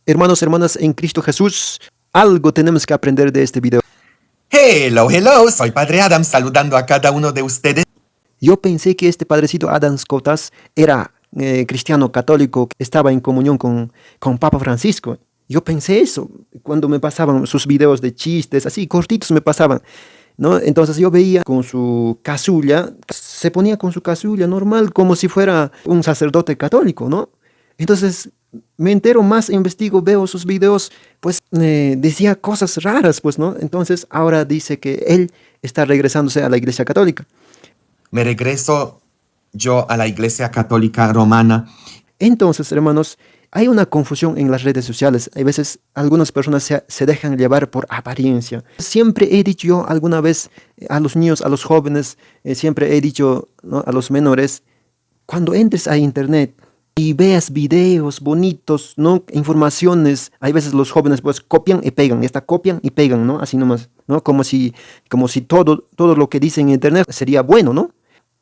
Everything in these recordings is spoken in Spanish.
Hermanos, hermanas en Cristo Jesús, algo tenemos que aprender de este video. Hello, hello, soy Padre Adam saludando a cada uno de ustedes. Yo pensé que este padrecito Adam Scotas era cristiano católico, que estaba en comunión con Papa Francisco. Yo pensé eso cuando me pasaban sus videos de chistes, así cortitos me pasaban, ¿no? Entonces yo veía con su casulla, se ponía con su casulla normal como si fuera un sacerdote católico, ¿no? Entonces me entero más, investigo, veo sus videos, pues decía cosas raras, pues, ¿no? Entonces ahora dice que él está regresándose a la Iglesia Católica. Me regreso yo a la Iglesia Católica Romana. Entonces, hermanos, hay una confusión en las redes sociales. Hay veces algunas personas se dejan llevar por apariencia. Siempre he dicho yo alguna vez a los niños, a los jóvenes, siempre he dicho, ¿no?, a los menores, cuando entres a internet y veas videos bonitos, ¿no?, informaciones, hay veces los jóvenes pues copian y pegan, copian y pegan, ¿no? Así nomás, ¿no? Como si todo lo que dicen en internet sería bueno, ¿no?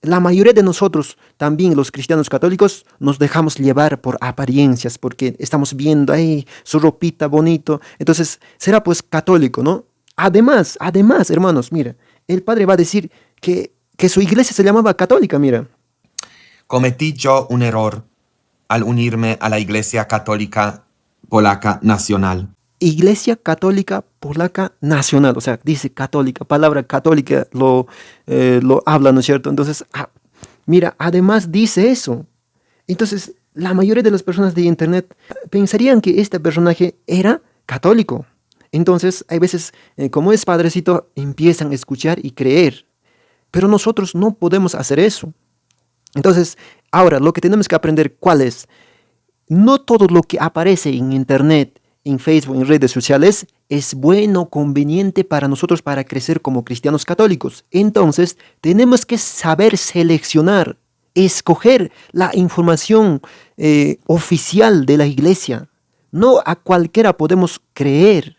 La mayoría de nosotros, también los cristianos católicos, nos dejamos llevar por apariencias, porque estamos viendo ahí su ropita bonito, entonces será pues católico, ¿no? Además, hermanos, mira, el padre va a decir que su iglesia se llamaba católica, mira. Cometí yo un error al unirme a la Iglesia Católica Polaca Nacional. Iglesia Católica Polaca Nacional, o sea, dice católica, palabra católica lo habla, ¿no es cierto? Entonces, mira, además dice eso. Entonces, la mayoría de las personas de internet pensarían que este personaje era católico. Entonces, hay veces, como es padrecito, empiezan a escuchar y creer. Pero nosotros no podemos hacer eso. Entonces, ahora, lo que tenemos que aprender, ¿cuál es? No todo lo que aparece en internet, en Facebook, en redes sociales, es bueno, conveniente para nosotros para crecer como cristianos católicos. Entonces, tenemos que saber seleccionar, escoger la información oficial de la iglesia. No a cualquiera podemos creer.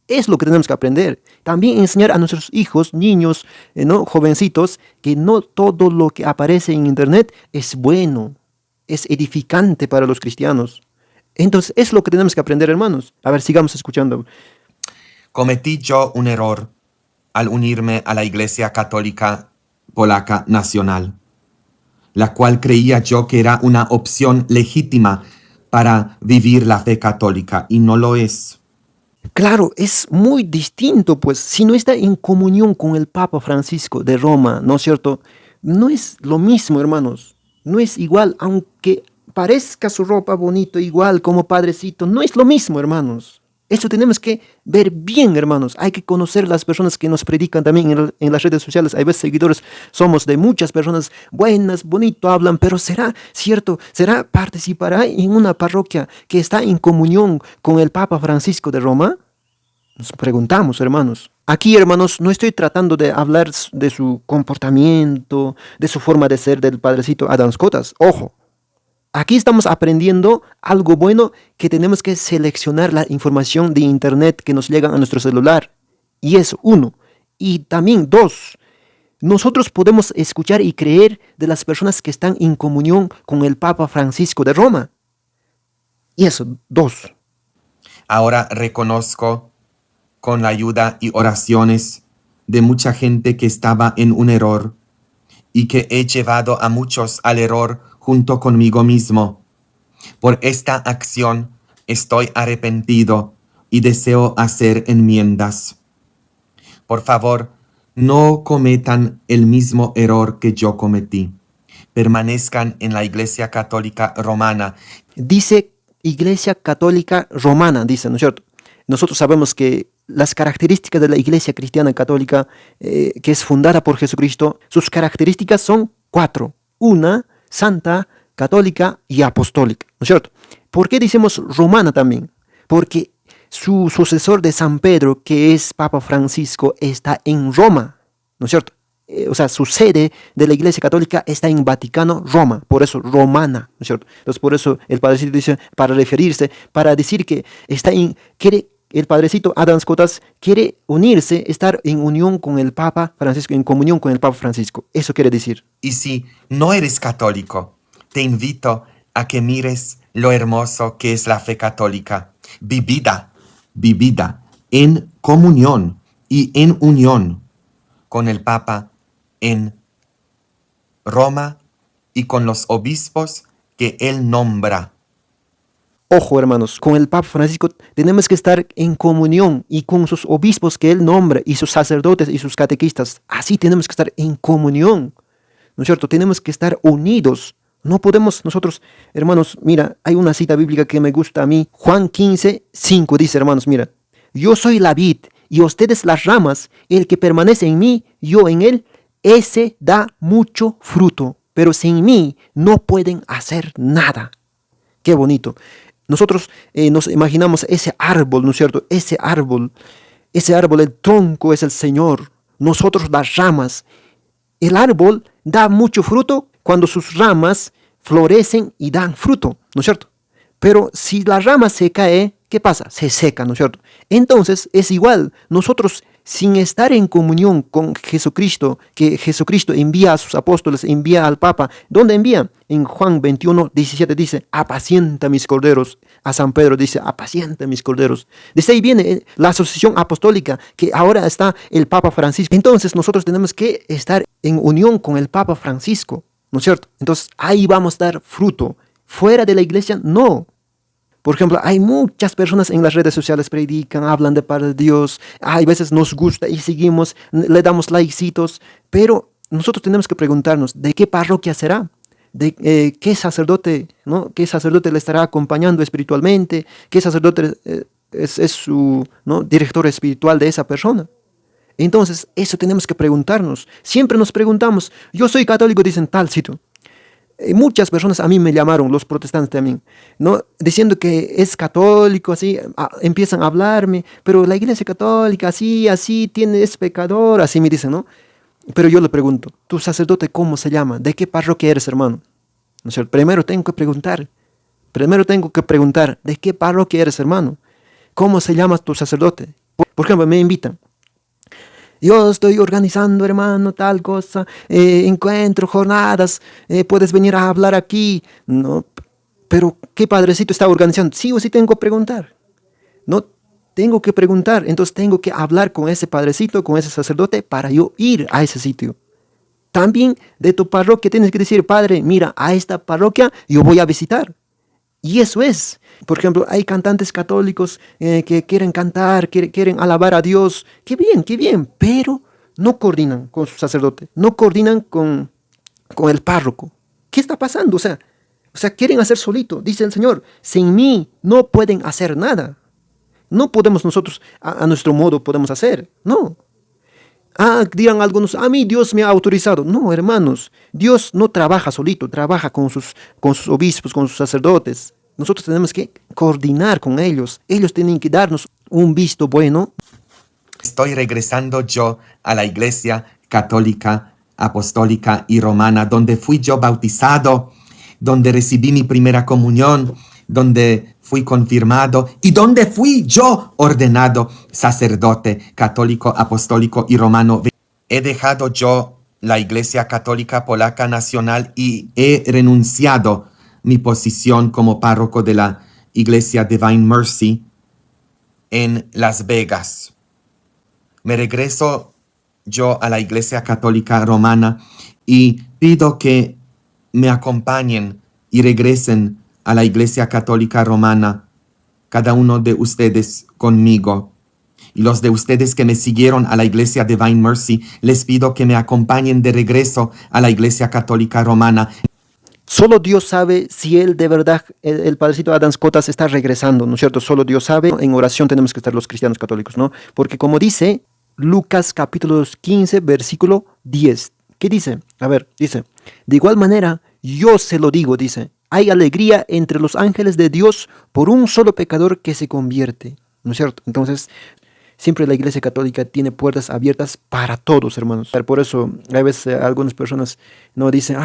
Es lo que tenemos que aprender. También enseñar a nuestros hijos, niños, ¿no?, jovencitos, que no todo lo que aparece en internet es bueno, es edificante para los cristianos. Entonces, es lo que tenemos que aprender, hermanos. A ver, sigamos escuchando. Cometí yo un error al unirme a la Iglesia Católica Polaca Nacional, la cual creía yo que era una opción legítima para vivir la fe católica, y no lo es. Claro, es muy distinto, pues, si no está en comunión con el Papa Francisco de Roma, ¿no es cierto? No es lo mismo, hermanos. No es igual, aunque parezca su ropa bonito, igual como padrecito, no es lo mismo, hermanos. Eso tenemos que ver bien, hermanos. Hay que conocer las personas que nos predican también en las redes sociales. Hay veces seguidores somos de muchas personas buenas, bonito hablan, pero ¿será cierto? ¿Será participará en una parroquia que está en comunión con el Papa Francisco de Roma? Nos preguntamos, hermanos. Aquí, hermanos, no estoy tratando de hablar de su comportamiento, de su forma de ser del padrecito Adam Scotas. Ojo. Aquí estamos aprendiendo algo bueno, que tenemos que seleccionar la información de internet que nos llega a nuestro celular. Y eso, uno. Y también, dos, nosotros podemos escuchar y creer de las personas que están en comunión con el Papa Francisco de Roma. Y eso, dos. Ahora reconozco, con la ayuda y oraciones de mucha gente, que estaba en un error y que he llevado a muchos al error junto conmigo mismo. Por esta acción estoy arrepentido y deseo hacer enmiendas. Por favor, no cometan el mismo error que yo cometí. Permanezcan en la Iglesia Católica Romana. Dice Iglesia Católica Romana, dice, ¿no es cierto? Nosotros sabemos que las características de la Iglesia Cristiana Católica, que es fundada por Jesucristo, sus características son 4. Una, santa, católica y apostólica, ¿no es cierto? ¿Por qué decimos romana también? Porque su sucesor de San Pedro, que es Papa Francisco, está en Roma, ¿no es cierto? O sea, su sede de la Iglesia Católica está en Vaticano, Roma, por eso romana, ¿no es cierto? Entonces, por eso el padrecito dice, para referirse, para decir que está el padrecito Adam Scotas quiere unirse, estar en unión con el Papa Francisco, en comunión con el Papa Francisco. Eso quiere decir. Y si no eres católico, te invito a que mires lo hermoso que es la fe católica. vivida en comunión y en unión con el Papa en Roma y con los obispos que él nombra. Ojo, hermanos, con el Papa Francisco tenemos que estar en comunión y con sus obispos que él nombra y sus sacerdotes y sus catequistas. Así tenemos que estar en comunión, ¿no es cierto? Tenemos que estar unidos. No podemos nosotros, hermanos, mira, hay una cita bíblica que me gusta a mí. Juan 15:5 dice, hermanos, mira, yo soy la vid y ustedes las ramas. El que permanece en mí, yo en él, ese da mucho fruto. Pero sin mí no pueden hacer nada. Qué bonito. Nosotros nos imaginamos ese árbol, ¿no es cierto? Ese árbol, el tronco es el Señor. Nosotros las ramas. El árbol da mucho fruto cuando sus ramas florecen y dan fruto, ¿no es cierto? Pero si la rama se cae, ¿qué pasa? Se seca, ¿no es cierto? Entonces es igual. Nosotros sin estar en comunión con Jesucristo, que Jesucristo envía a sus apóstoles, envía al Papa. ¿Dónde envía? En Juan 21:17 dice, apacienta mis corderos. A San Pedro dice, apacienta mis corderos. Desde ahí viene la asociación apostólica, que ahora está el Papa Francisco. Entonces nosotros tenemos que estar en unión con el Papa Francisco, ¿no es cierto? Entonces ahí vamos a dar fruto. Fuera de la iglesia, no. Por ejemplo, hay muchas personas en las redes sociales predican, hablan de parte de Dios. Hay veces nos gusta y seguimos, le damos likecitos. Pero nosotros tenemos que preguntarnos, ¿de qué parroquia será? ¿De qué sacerdote, ¿no? ¿Qué sacerdote le estará acompañando espiritualmente? ¿Qué sacerdote es su, ¿no?, director espiritual de esa persona? Entonces, eso tenemos que preguntarnos. Siempre nos preguntamos, yo soy católico, dicen tal sitio. Muchas personas a mí me llamaron, los protestantes también, ¿no?, diciendo que es católico, así, empiezan a hablarme, pero la iglesia católica, así, es pecador, así me dicen, ¿no? Pero yo le pregunto, ¿tu sacerdote cómo se llama? ¿De qué parroquia eres, hermano? ¿No es cierto? Primero tengo que preguntar, ¿de qué parroquia eres, hermano? ¿Cómo se llama tu sacerdote? Por ejemplo, me invitan. Yo estoy organizando, hermano, tal cosa, encuentro, jornadas, puedes venir a hablar aquí. No, pero ¿qué padrecito está organizando? Sí o sí tengo que preguntar. No, tengo que preguntar. Entonces tengo que hablar con ese padrecito, con ese sacerdote, para yo ir a ese sitio. También de tu parroquia tienes que decir, padre, mira, a esta parroquia yo voy a visitar. Y eso es. Por ejemplo, hay cantantes católicos que quieren cantar, quieren alabar a Dios. Qué bien, pero no coordinan con su sacerdote, no coordinan con el párroco. ¿Qué está pasando? O sea, quieren hacer solito. Dice el Señor, sin mí no pueden hacer nada. No podemos nosotros, a nuestro modo podemos hacer. No. Dirán algunos, a mí Dios me ha autorizado. No, hermanos, Dios no trabaja solito, trabaja con sus obispos, con sus sacerdotes. Nosotros tenemos que coordinar con ellos. Ellos tienen que darnos un visto bueno. Estoy regresando yo a la iglesia católica, apostólica y romana, donde fui yo bautizado, donde recibí mi primera comunión, donde fui confirmado y donde fui yo ordenado sacerdote católico, apostólico y romano. He dejado yo la Iglesia Católica Polaca Nacional y he renunciado mi posición como párroco de la Iglesia Divine Mercy en Las Vegas. Me regreso yo a la Iglesia Católica Romana y pido que me acompañen y regresen a la Iglesia Católica Romana, cada uno de ustedes conmigo. Y los de ustedes que me siguieron a la Iglesia Divine Mercy, les pido que me acompañen de regreso a la Iglesia Católica Romana. Solo Dios sabe si él de verdad, el padrecito Adán Cotas está regresando, ¿no es cierto? Solo Dios sabe. En oración tenemos que estar los cristianos católicos, ¿no? Porque como dice Lucas capítulo 15, versículo 10. ¿Qué dice? A ver, dice, de igual manera, yo se lo digo, dice, hay alegría entre los ángeles de Dios por un solo pecador que se convierte, ¿no es cierto? Entonces, siempre la Iglesia Católica tiene puertas abiertas para todos, hermanos. Por eso, a veces algunas personas no dicen,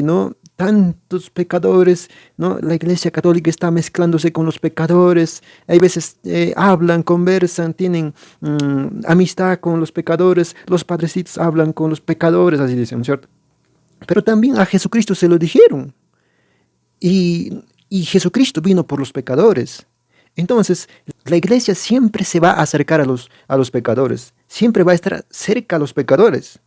no, tantos pecadores, ¿no? La Iglesia Católica está mezclándose con los pecadores. Hay veces hablan, conversan, tienen amistad con los pecadores. Los padrecitos hablan con los pecadores, así dicen, ¿no es cierto? Pero también a Jesucristo se lo dijeron. Y Jesucristo vino por los pecadores. Entonces, la iglesia siempre se va a acercar a los pecadores, siempre va a estar cerca a los pecadores,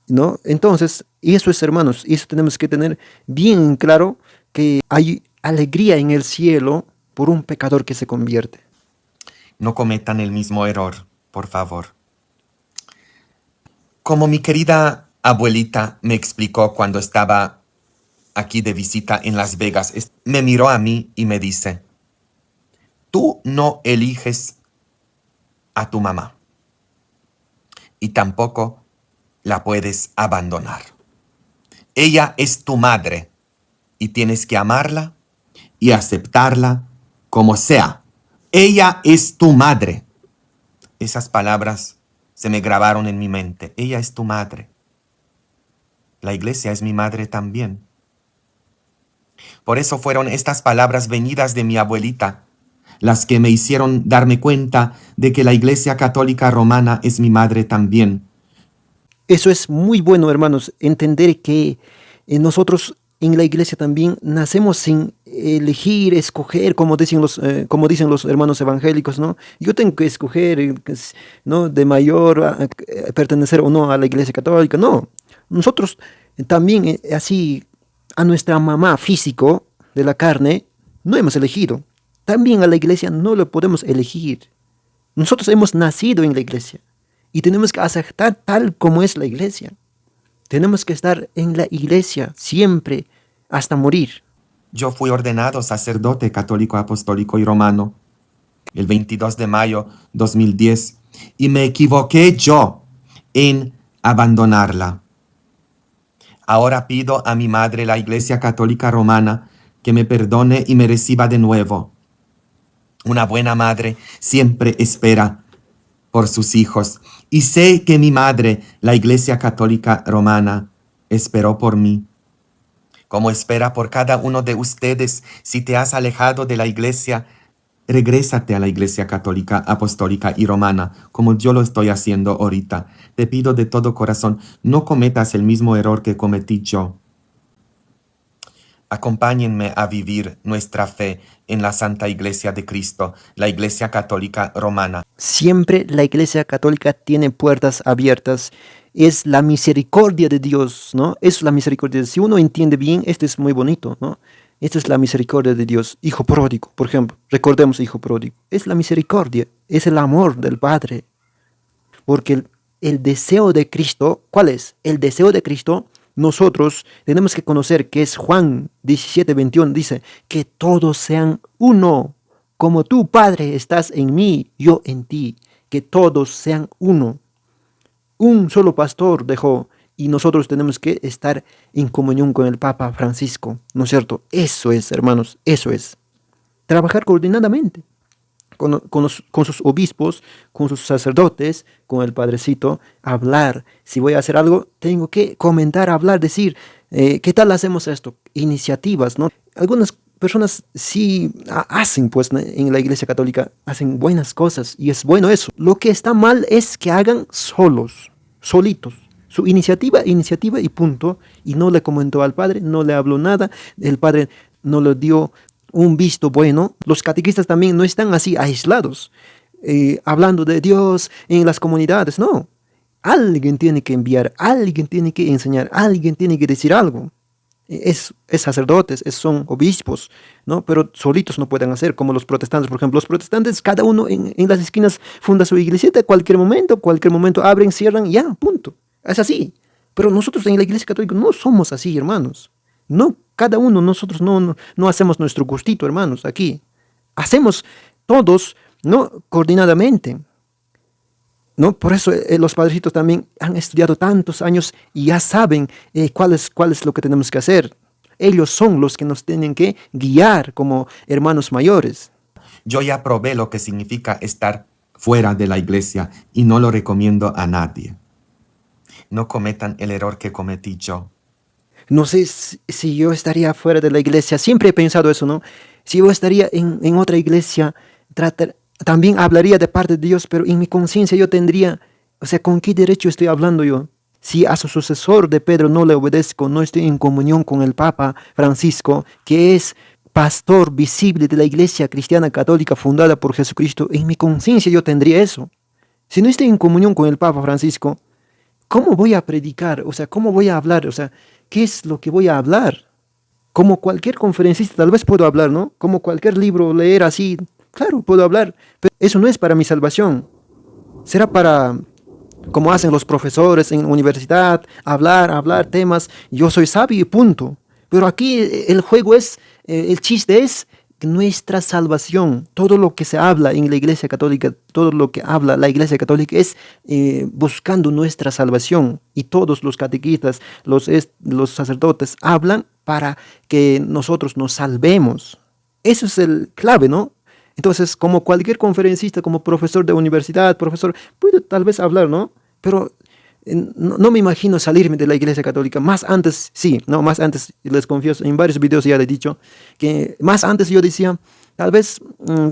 ¿no? Entonces, eso es, hermanos, eso tenemos que tener bien claro, que hay alegría en el cielo por un pecador que se convierte. No cometan el mismo error, por favor. Como mi querida abuelita me explicó cuando estaba aquí de visita en Las Vegas, me miró a mí y me dice, tú no eliges a tu mamá y tampoco la puedes abandonar. Ella es tu madre y tienes que amarla y aceptarla como sea. Ella es tu madre. Esas palabras se me grabaron en mi mente. Ella es tu madre. La iglesia es mi madre también. Por eso fueron estas palabras venidas de mi abuelita las que me hicieron darme cuenta de que la Iglesia Católica Romana es mi madre también. Eso es muy bueno, hermanos, entender que nosotros en la iglesia también nacemos sin elegir, escoger, como dicen los hermanos evangélicos, ¿no? Yo tengo que escoger, ¿no? De mayor pertenecer o no a la iglesia católica. No, nosotros también así a nuestra mamá físico de la carne no hemos elegido. También a la iglesia no lo podemos elegir. Nosotros hemos nacido en la iglesia y tenemos que aceptar tal como es la iglesia. Tenemos que estar en la iglesia siempre hasta morir. Yo fui ordenado sacerdote católico, apostólico y romano el 22 de mayo 2010 y me equivoqué yo en abandonarla. Ahora pido a mi madre, la Iglesia Católica Romana, que me perdone y me reciba de nuevo. Una buena madre siempre espera por sus hijos. Y sé que mi madre, la Iglesia Católica Romana, esperó por mí. Como espera por cada uno de ustedes, si te has alejado de la Iglesia, regrésate a la Iglesia Católica, Apostólica y Romana, como yo lo estoy haciendo ahorita. Te pido de todo corazón, no cometas el mismo error que cometí yo. Acompáñenme a vivir nuestra fe en la Santa Iglesia de Cristo, la Iglesia Católica Romana. Siempre la iglesia católica tiene puertas abiertas. Es la misericordia de Dios, ¿no? Es la misericordia. Si uno entiende bien, esto es muy bonito, ¿no? Esta es la misericordia de Dios. Hijo pródigo, por ejemplo. Recordemos hijo pródigo. Es la misericordia, es el amor del Padre. Porque el deseo de Cristo, ¿cuál es? El deseo de Cristo, nosotros tenemos que conocer que es Juan 17:21, dice, que todos sean uno, como tú, Padre, estás en mí, yo en ti, que todos sean uno. Un solo pastor dejó y nosotros tenemos que estar en comunión con el Papa Francisco, ¿no es cierto? Eso es, hermanos, eso es. Trabajar coordinadamente con sus obispos, con sus sacerdotes, con el padrecito, hablar. Si voy a hacer algo, tengo que comentar, hablar, decir, ¿qué tal hacemos esto? Iniciativas, ¿no? Algunas personas sí hacen, pues, en la iglesia católica, hacen buenas cosas y es bueno eso. Lo que está mal es que hagan solos, solitos. Su iniciativa y punto. Y no le comentó al padre, no le habló nada, el padre no le dio un visto bueno. Los catequistas también no están así aislados, hablando de Dios en las comunidades, no. Alguien tiene que enviar, alguien tiene que enseñar, alguien tiene que decir algo. Es sacerdotes, son obispos, ¿no? Pero solitos no pueden hacer, como los protestantes, por ejemplo. Los protestantes, cada uno en las esquinas funda su iglesieta, cualquier momento abren, cierran, ya, punto. Es así. Pero nosotros en la iglesia católica no somos así, hermanos. No, cada uno, nosotros no hacemos nuestro gustito, hermanos, aquí. Hacemos todos, ¿no? Coordinadamente. ¿No? Por eso los padrecitos también han estudiado tantos años y ya saben cuál es lo que tenemos que hacer. Ellos son los que nos tienen que guiar como hermanos mayores. Yo ya probé lo que significa estar fuera de la iglesia y no lo recomiendo a nadie. No cometan el error que cometí yo. No sé si yo estaría fuera de la iglesia. Siempre he pensado eso, ¿no? Si yo estaría en otra iglesia, también hablaría de parte de Dios, pero en mi conciencia yo tendría, o sea, ¿con qué derecho estoy hablando yo? Si a su sucesor de Pedro no le obedezco, no estoy en comunión con el Papa Francisco, que es pastor visible de la iglesia cristiana católica fundada por Jesucristo, en mi conciencia yo tendría eso. Si no estoy en comunión con el Papa Francisco, ¿cómo voy a predicar? O sea, ¿cómo voy a hablar? O sea, ¿qué es lo que voy a hablar? Como cualquier conferencista tal vez puedo hablar, ¿no? Como cualquier libro leer así, claro, puedo hablar, pero eso no es para mi salvación. Será para, como hacen los profesores en universidad, hablar temas, yo soy sabio y punto. Pero aquí el juego es, el chiste es nuestra salvación. Todo lo que se habla en la Iglesia Católica, todo lo que habla la Iglesia Católica es buscando nuestra salvación. Y todos los catequistas, los sacerdotes hablan para que nosotros nos salvemos. Eso es el clave, ¿no? Entonces, como cualquier conferencista, como profesor de universidad, profesor, puede tal vez hablar, ¿no? Pero no me imagino salirme de la Iglesia Católica. Más antes, sí, no, más antes, les confieso, en varios videos ya le he dicho, que más antes yo decía, tal vez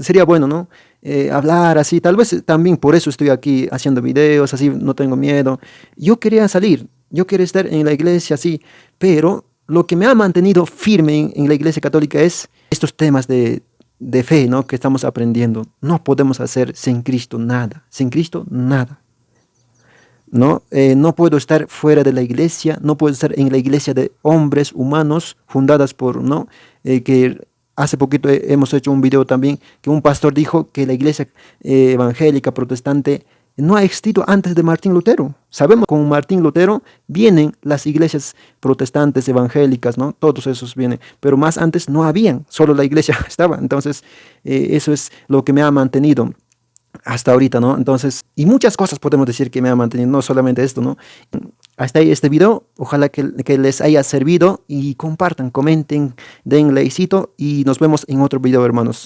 sería bueno, ¿no? Hablar así, tal vez también por eso estoy aquí haciendo videos, así, no tengo miedo. Yo quería salir, yo quería estar en la iglesia, sí, pero lo que me ha mantenido firme en la Iglesia Católica es estos temas de fe, ¿no? Que estamos aprendiendo. No podemos hacer sin Cristo nada, sin Cristo nada. ¿No? No puedo estar fuera de la iglesia, no puedo estar en la iglesia de hombres humanos fundadas por, ¿no? Que hace poquito hemos hecho un video también que un pastor dijo que la iglesia evangélica protestante no ha existido antes de Martín Lutero. Sabemos que con Martín Lutero vienen las iglesias protestantes evangélicas, ¿no? Todos esos vienen, pero más antes no habían, solo la iglesia estaba. Entonces, eso es lo que me ha mantenido hasta ahorita, ¿no? Entonces, y muchas cosas podemos decir que me ha mantenido, no solamente esto, ¿no? Hasta ahí este video, ojalá que les haya servido y compartan, comenten, den likecito y nos vemos en otro video, hermanos.